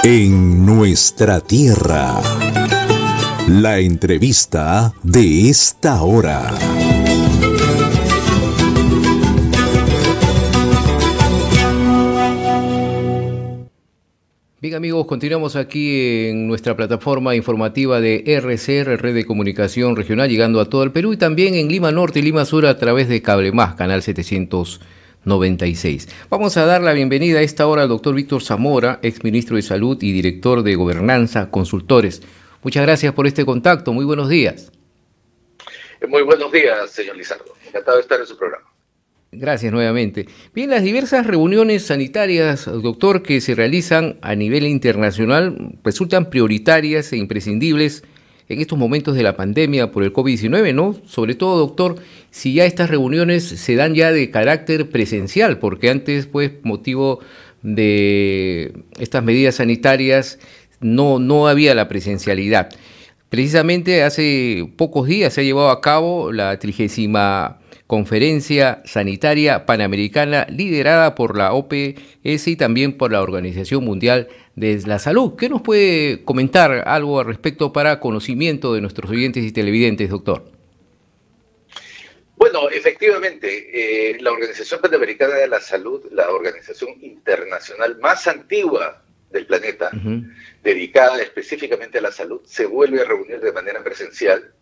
En nuestra tierra. La entrevista de esta hora. Bien amigos, continuamos aquí en nuestra plataforma informativa de RCR, Red de Comunicación Regional, llegando a todo el Perú y también en Lima Norte y Lima Sur a través de Cable Más, canal 796. Vamos a dar la bienvenida a esta hora al doctor Víctor Zamora, exministro de Salud y director de Gobernanza Consultores. Muchas gracias por este contacto, muy buenos días. Muy buenos días, señor Lizardo. Encantado de estar en su programa. Gracias nuevamente. Bien, las diversas reuniones sanitarias, doctor, que se realizan a nivel internacional resultan prioritarias e imprescindibles en estos momentos de la pandemia por el COVID-19, ¿no? Sobre todo, doctor, si ya estas reuniones se dan ya de carácter presencial, porque antes, pues, motivo de estas medidas sanitarias, no había la presencialidad. Precisamente hace pocos días se ha llevado a cabo la 30ª Conferencia Sanitaria Panamericana liderada por la OPS y también por la Organización Mundial de la Salud. ¿Qué nos puede comentar algo al respecto para conocimiento de nuestros oyentes y televidentes, doctor? Bueno, efectivamente, la Organización Panamericana de la Salud, la organización internacional más antigua del planeta, dedicada específicamente a la salud, se vuelve a reunir de manera presencial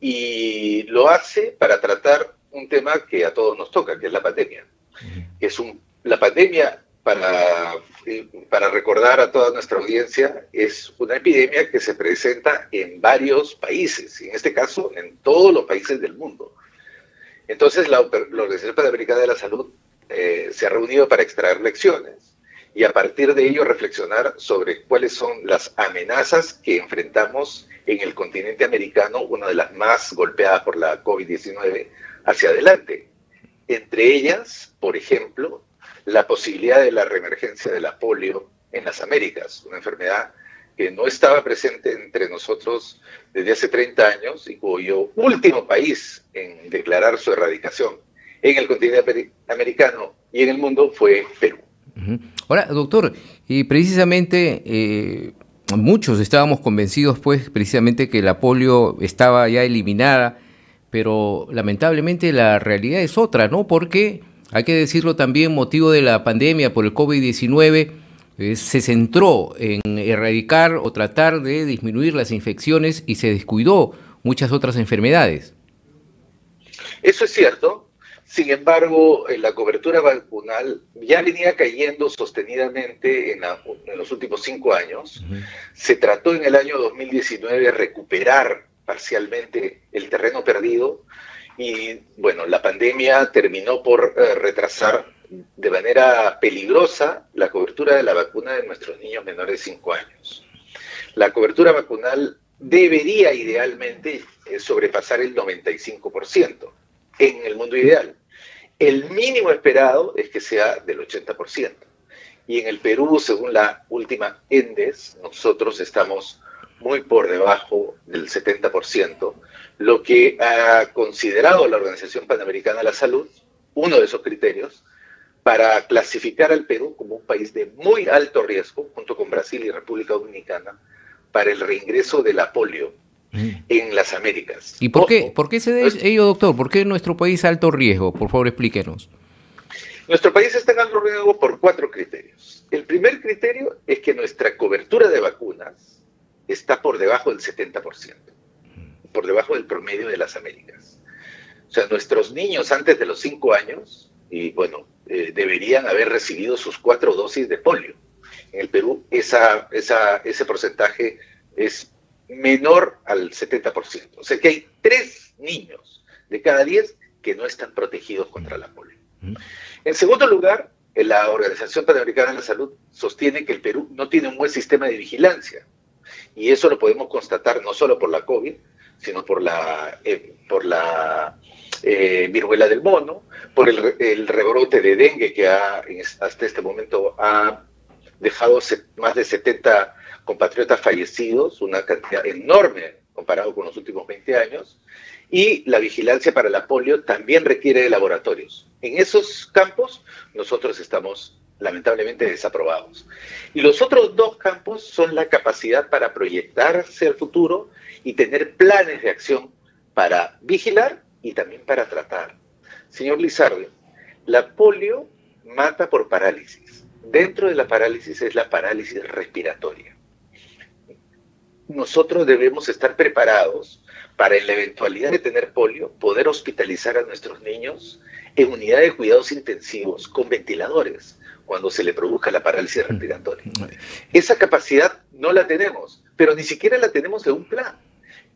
y lo hace para tratar un tema que a todos nos toca, que es la pandemia. La pandemia, para recordar a toda nuestra audiencia, es una epidemia que se presenta en varios países, y en este caso en todos los países del mundo. Entonces la Organización Panamericana de la Salud se ha reunido para extraer lecciones y a partir de ello reflexionar sobre cuáles son las amenazas que enfrentamos en el continente americano, una de las más golpeadas por la COVID-19, hacia adelante. Entre ellas, por ejemplo, la posibilidad de la reemergencia de la polio en las Américas, una enfermedad que no estaba presente entre nosotros desde hace 30 años y cuyo último país en declarar su erradicación en el continente americano y en el mundo fue Perú. Ahora, doctor, y precisamente muchos estábamos convencidos, pues, precisamente que la polio estaba ya eliminada, pero lamentablemente la realidad es otra, ¿no? Porque, hay que decirlo también, motivo de la pandemia por el COVID-19, se centró en erradicar o tratar de disminuir las infecciones y se descuidó muchas otras enfermedades. Eso es cierto. Sin embargo, la cobertura vacunal ya venía cayendo sostenidamente en los últimos 5 años. Se trató en el año 2019 de recuperar parcialmente el terreno perdido y, bueno, la pandemia terminó por retrasar de manera peligrosa la cobertura de la vacuna de nuestros niños menores de 5 años. La cobertura vacunal debería idealmente sobrepasar el 95% en el mundo ideal. El mínimo esperado es que sea del 80%. Y en el Perú, según la última ENDES, nosotros estamos muy por debajo del 70%, lo que ha considerado la Organización Panamericana de la Salud, uno de esos criterios, para clasificar al Perú como un país de muy alto riesgo, junto con Brasil y República Dominicana, para el reingreso de la polio en las Américas. ¿Y por qué se debe ello, doctor? ¿Por qué nuestro país alto riesgo? Por favor, explíquenos. Nuestro país está en alto riesgo por 4 criterios. El primer criterio es que nuestra cobertura de vacunas está por debajo del 70%, por debajo del promedio de las Américas. O sea, nuestros niños antes de los 5 años, y bueno, deberían haber recibido sus 4 dosis de polio. En el Perú ese porcentaje es menor al 70%. O sea que hay 3 niños de cada 10 que no están protegidos contra la polio. En segundo lugar, la Organización Panamericana de la Salud sostiene que el Perú no tiene un buen sistema de vigilancia. Y eso lo podemos constatar no solo por la COVID, sino por la viruela del mono, por el rebrote de dengue que hasta este momento ha dejado más de 70 compatriotas fallecidos, una cantidad enorme comparado con los últimos 20 años, y la vigilancia para la polio también requiere de laboratorios. En esos campos nosotros estamos lamentablemente desaprobados. Y los otros dos campos son la capacidad para proyectarse al futuro y tener planes de acción para vigilar y también para tratar. Señor Lizardi, la polio mata por parálisis. Dentro de la parálisis es la parálisis respiratoria. Nosotros debemos estar preparados para, en la eventualidad de tener polio, poder hospitalizar a nuestros niños en unidad de cuidados intensivos con ventiladores cuando se le produzca la parálisis respiratoria. Esa capacidad no la tenemos, pero ni siquiera la tenemos en un plan.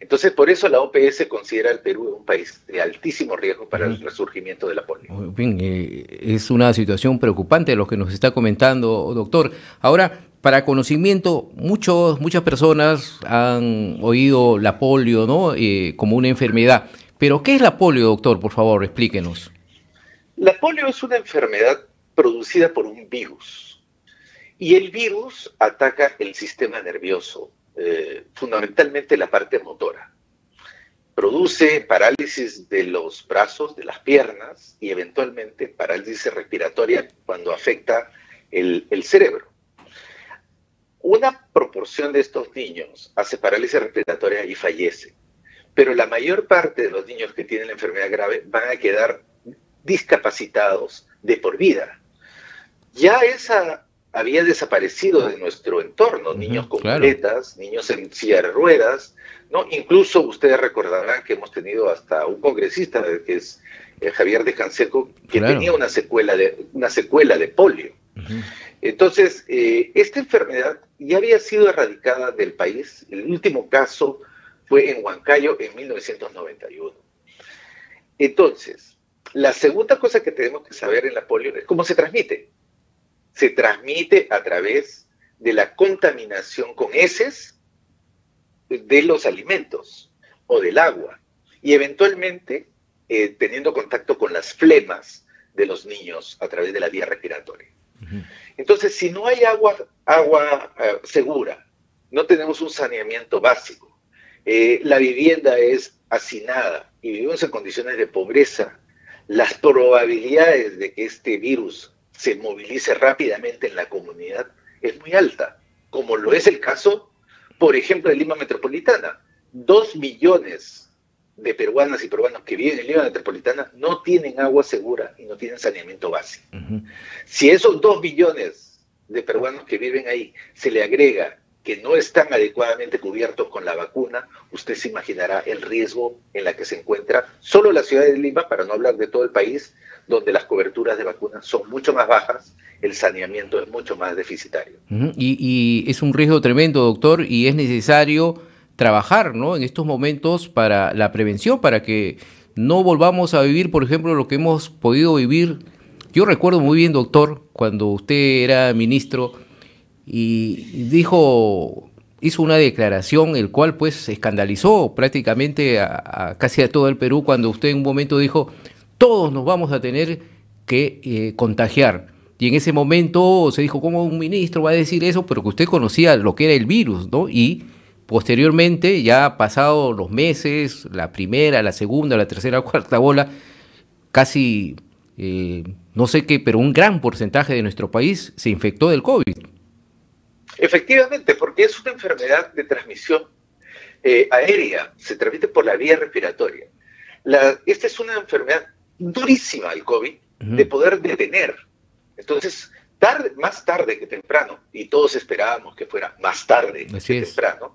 Entonces, por eso la OPS considera al Perú un país de altísimo riesgo para el resurgimiento de la polio. Bien, es una situación preocupante lo que nos está comentando, doctor. Ahora, para conocimiento, muchas personas han oído la polio, ¿no? Como una enfermedad. Pero, ¿qué es la polio, doctor? Por favor, explíquenos. La polio es una enfermedad producida por un virus. Y el virus ataca el sistema nervioso, fundamentalmente la parte motora. Produce parálisis de los brazos, de las piernas y eventualmente parálisis respiratoria cuando afecta el cerebro. Una proporción de estos niños hace parálisis respiratoria y fallece, pero la mayor parte de los niños que tienen la enfermedad grave van a quedar discapacitados de por vida. Ya esa había desaparecido de nuestro entorno, niños con muletas, niños en silla de ruedas, ¿no? Incluso ustedes recordarán que hemos tenido hasta un congresista, que es Javier de Canseco, que tenía una secuela de polio. Entonces, esta enfermedad ya había sido erradicada del país. El último caso fue en Huancayo en 1991. Entonces, la segunda cosa que tenemos que saber en la polio es cómo se transmite. Se transmite a través de la contaminación con heces de los alimentos o del agua y eventualmente teniendo contacto con las flemas de los niños a través de la vía respiratoria. Entonces, si no hay agua segura, no tenemos un saneamiento básico, la vivienda es hacinada y vivimos en condiciones de pobreza, las probabilidades de que este virus se movilice rápidamente en la comunidad es muy alta, como lo es el caso, por ejemplo, de Lima Metropolitana. 2 millones de peruanas y peruanos que viven en Lima Metropolitana no tienen agua segura y no tienen saneamiento básico. Si esos 2 millones de peruanos que viven ahí se le agrega que no están adecuadamente cubiertos con la vacuna, usted se imaginará el riesgo en la que se encuentra solo la ciudad de Lima, para no hablar de todo el país, donde las coberturas de vacunas son mucho más bajas, el saneamiento es mucho más deficitario. Y es un riesgo tremendo, doctor, y es necesario trabajar, ¿no?, en estos momentos para la prevención, para que no volvamos a vivir, por ejemplo, lo que hemos podido vivir. Yo recuerdo muy bien, doctor, cuando usted era ministro y hizo una declaración, el cual pues escandalizó prácticamente casi a todo el Perú, cuando usted en un momento dijo: todos nos vamos a tener que contagiar. Y en ese momento se dijo: ¿cómo un ministro va a decir eso? Pero que usted conocía lo que era el virus, ¿no? Y posteriormente, ya pasados los meses, la primera, la segunda, la tercera, cuarta ola, casi, no sé qué, pero un gran porcentaje de nuestro país se infectó del COVID. Efectivamente, porque es una enfermedad de transmisión aérea, se transmite por la vía respiratoria. Esta es una enfermedad durísima, el COVID, de poder detener. Entonces, más tarde que temprano, y todos esperábamos que fuera más tarde que temprano,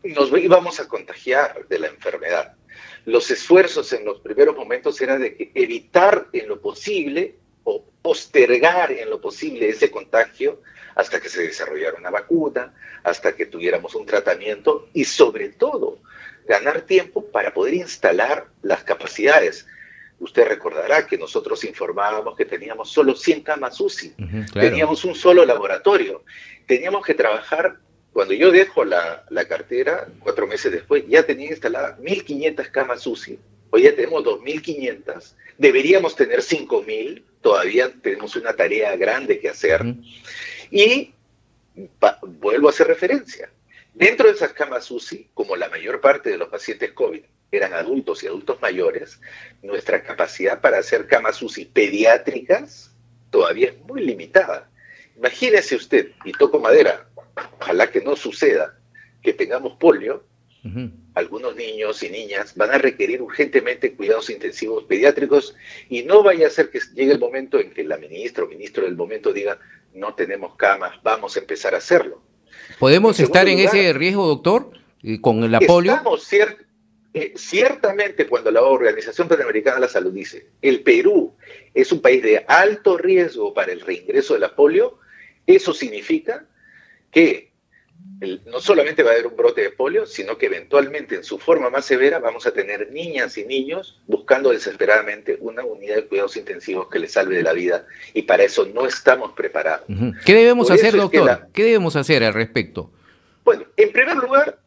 nos íbamos a contagiar de la enfermedad. Los esfuerzos en los primeros momentos era de evitar en lo posible o postergar en lo posible ese contagio hasta que se desarrollara una vacuna, hasta que tuviéramos un tratamiento y sobre todo ganar tiempo para poder instalar las capacidades. Usted recordará que nosotros informábamos que teníamos solo 100 camas UCI, teníamos un solo laboratorio, teníamos que trabajar. Cuando yo dejo la cartera, 4 meses después, ya tenía instaladas 1.500 camas UCI, hoy ya tenemos 2.500, deberíamos tener 5.000, todavía tenemos una tarea grande que hacer, y vuelvo a hacer referencia. Dentro de esas camas UCI, como la mayor parte de los pacientes COVID eran adultos y adultos mayores, nuestra capacidad para hacer camas UCI pediátricas todavía es muy limitada. Imagínese usted, y toco madera, ojalá que no suceda, que tengamos polio, algunos niños y niñas van a requerir urgentemente cuidados intensivos pediátricos y no vaya a ser que llegue el momento en que la ministra o ministro del momento diga no tenemos camas, vamos a empezar a hacerlo. ¿Podemos estar en ese riesgo, doctor, con la polio? Estamos ciertamente cuando la Organización Panamericana de la Salud dice el Perú es un país de alto riesgo para el reingreso de la polio, eso significa que no solamente va a haber un brote de polio, sino que eventualmente en su forma más severa vamos a tener niñas y niños buscando desesperadamente una unidad de cuidados intensivos que les salve de la vida, y para eso no estamos preparados. ¿Qué debemos hacer, doctor? ¿Qué debemos hacer al respecto? Bueno, en primer lugar,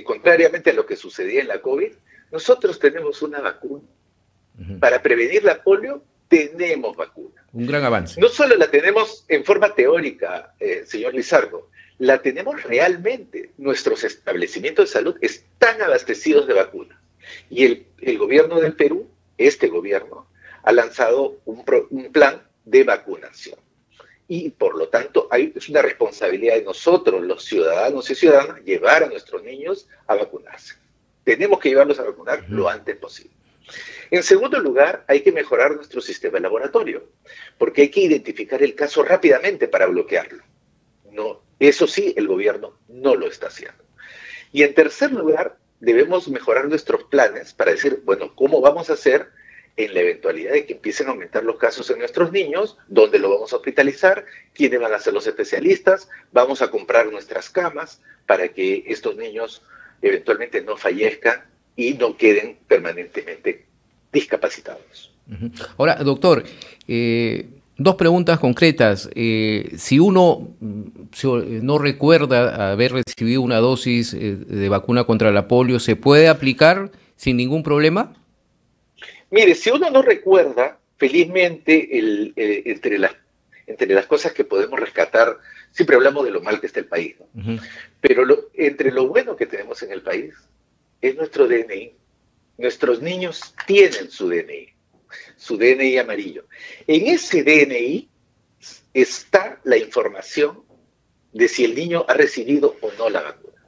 contrariamente a lo que sucedía en la COVID, nosotros tenemos una vacuna. Para prevenir la polio, tenemos vacuna. Un gran avance. No solo la tenemos en forma teórica, señor Lizardo, la tenemos realmente. Nuestros establecimientos de salud están abastecidos de vacunas. Y el gobierno del Perú, este gobierno, ha lanzado un plan de vacunación. Y por lo tanto es una responsabilidad de nosotros, los ciudadanos y ciudadanas, llevar a nuestros niños a vacunarse. Tenemos que llevarlos a vacunar lo antes posible. En segundo lugar, hay que mejorar nuestro sistema laboratorio, porque hay que identificar el caso rápidamente para bloquearlo. No, eso sí, el gobierno no lo está haciendo. Y en tercer lugar, debemos mejorar nuestros planes para decir, bueno, ¿cómo vamos a hacer en la eventualidad de que empiecen a aumentar los casos en nuestros niños? ¿Dónde lo vamos a hospitalizar? ¿Quiénes van a ser los especialistas? Vamos a comprar nuestras camas para que estos niños eventualmente no fallezcan y no queden permanentemente discapacitados. Ahora, doctor, dos preguntas concretas. Si uno no recuerda haber recibido una dosis de vacuna contra la polio, ¿se puede aplicar sin ningún problema? Mire, si uno no recuerda, felizmente, entre las cosas que podemos rescatar, siempre hablamos de lo mal que está el país, ¿no? Pero entre lo bueno que tenemos en el país es nuestro DNI. Nuestros niños tienen su DNI amarillo. En ese DNI está la información de si el niño ha recibido o no la vacuna.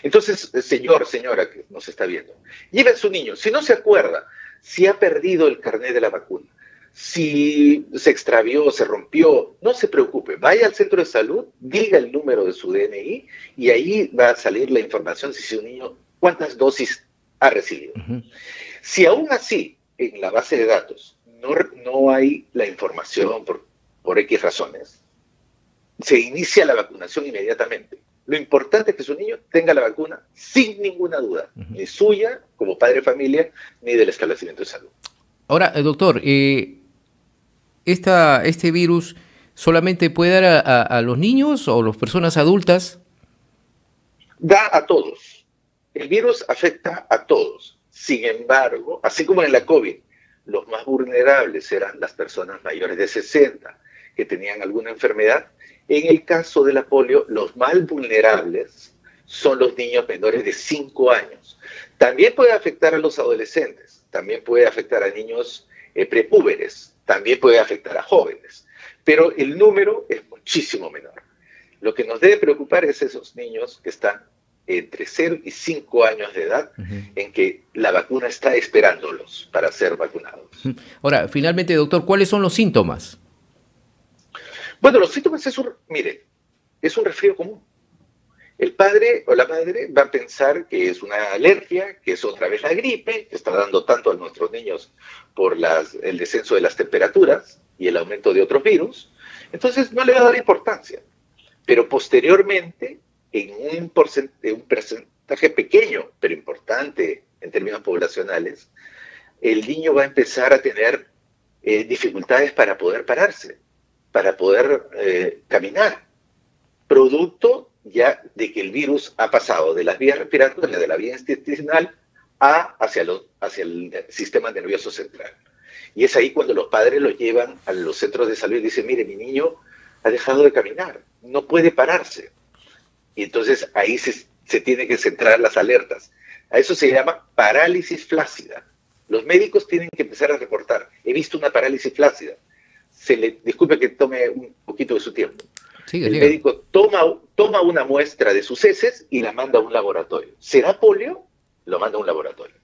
Entonces, señora que nos está viendo, lleve a su niño. Si no se acuerda, si ha perdido el carnet de la vacuna, si se extravió, se rompió, no se preocupe. Vaya al centro de salud, diga el número de su DNI y ahí va a salir la información si su niño, cuántas dosis ha recibido. Si aún así, en la base de datos, no hay la información por X razones, se inicia la vacunación inmediatamente. Lo importante es que su niño tenga la vacuna sin ninguna duda, ni suya como padre de familia, ni del establecimiento de salud. Ahora, doctor, ¿este virus solamente puede dar a los niños o a las personas adultas? Da a todos. El virus afecta a todos. Sin embargo, así como en la COVID, los más vulnerables eran las personas mayores de 60 que tenían alguna enfermedad. En el caso de la polio, los más vulnerables son los niños menores de 5 años. También puede afectar a los adolescentes, también puede afectar a niños prepúberes, también puede afectar a jóvenes, pero el número es muchísimo menor. Lo que nos debe preocupar es esos niños que están entre 0 y 5 años de edad, en que la vacuna está esperándolos para ser vacunados. Ahora, finalmente, doctor, ¿cuáles son los síntomas? Bueno, los síntomas es un resfrío común. El padre o la madre va a pensar que es una alergia, que es otra vez la gripe, que está dando tanto a nuestros niños por el descenso de las temperaturas y el aumento de otros virus. Entonces no le va a dar importancia. Pero posteriormente, en un porcentaje pequeño, pero importante en términos poblacionales, el niño va a empezar a tener dificultades para poder pararse, para poder caminar, producto ya de que el virus ha pasado de las vías respiratorias, de la vía intestinal, hacia el sistema nervioso central. Y es ahí cuando los padres lo llevan a los centros de salud y dicen, mire, mi niño ha dejado de caminar, no puede pararse. Y entonces ahí se tienen que centrar las alertas. A eso se llama parálisis flácida. Los médicos tienen que empezar a reportar. He visto una parálisis flácida. Disculpe que tome un poquito de su tiempo. Sí, el médico toma una muestra de sus heces y la manda a un laboratorio. ¿Será polio? Lo manda a un laboratorio.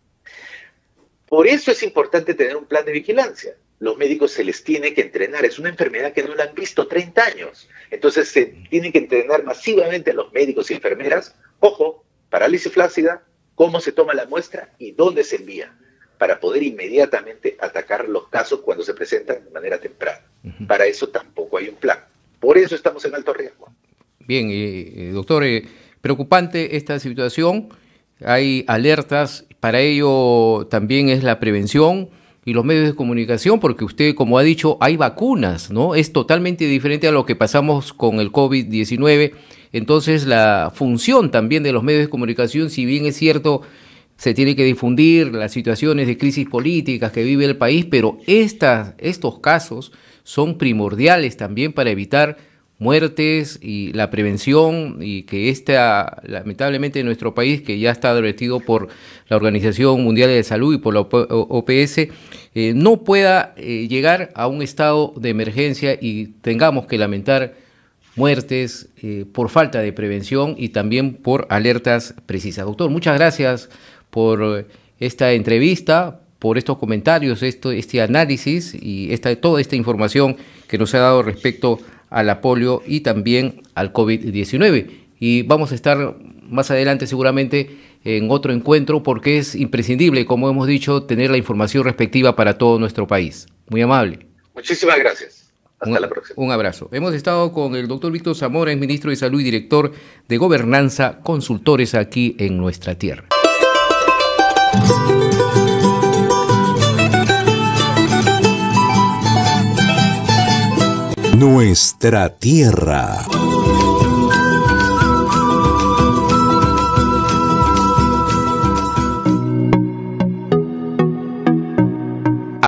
Por eso es importante tener un plan de vigilancia. Los médicos se les tiene que entrenar. Es una enfermedad que no la han visto 30 años. Entonces se tienen que entrenar masivamente a los médicos y enfermeras. Ojo, parálisis flácida, cómo se toma la muestra y dónde se envía, para poder inmediatamente atacar los casos cuando se presentan de manera temprana. Para eso tampoco hay un plan. Por eso estamos en alto riesgo. Bien, doctor, preocupante esta situación. Hay alertas, para ello también es la prevención y los medios de comunicación, porque usted, como ha dicho, hay vacunas, ¿no? Es totalmente diferente a lo que pasamos con el COVID-19. Entonces, la función también de los medios de comunicación, si bien es cierto, se tiene que difundir las situaciones de crisis políticas que vive el país, pero estos casos son primordiales también para evitar muertes y la prevención, y que lamentablemente en nuestro país, que ya está advertido por la Organización Mundial de Salud y por la OPS, no pueda llegar a un estado de emergencia y tengamos que lamentar muertes por falta de prevención y también por alertas precisas. Doctor, muchas gracias por esta entrevista, por estos comentarios, este análisis y toda esta información que nos ha dado respecto a la polio y también al COVID-19. Y vamos a estar más adelante seguramente en otro encuentro, porque es imprescindible, como hemos dicho, tener la información respectiva para todo nuestro país. Muy amable. Muchísimas gracias. Hasta la próxima. Un abrazo. Hemos estado con el doctor Víctor Zamora, es ministro de Salud y director de Gobernanza Consultores aquí en nuestra tierra. Nuestra tierra.